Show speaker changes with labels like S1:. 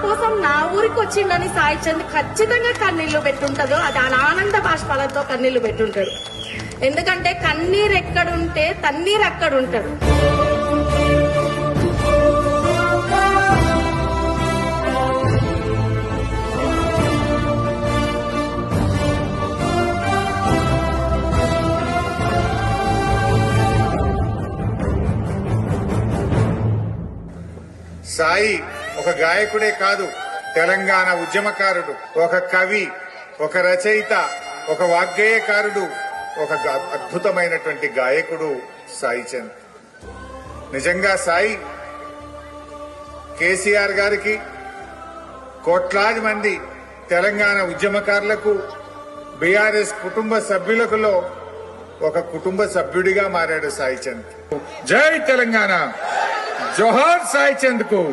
S1: కోసం నా ఊరికి వచ్చిండని సాయి చంద్ ఖచ్చితంగా కన్నీళ్లు పెట్టుంటదో అది ఆనంద బాష్పాలతో కన్నీళ్లు పెట్టుంటాడు. ఎందుకంటే కన్నీరు ఎక్కడుంటే తన్నీరు అక్కడ ఉంటాడు.
S2: సాయి ఒక గాయకుడే కాదు, తెలంగాణ ఉద్యమకారుడు, ఒక కవి, ఒక రచయిత, ఒక వాగ్గేయకారుడు, ఒక అద్భుతమైనటువంటి గాయకుడు సాయి చంద్. నిజంగా సాయి కేసీఆర్ గారికి, కోట్లాది మంది తెలంగాణ ఉద్యమకారులకు, బీఆర్ఎస్ కుటుంబ సభ్యులకులో ఒక కుటుంబ సభ్యుడిగా మారాడు సాయి చంద్. జై తెలంగాణ, జోహార్ సాయి చంద్ కు.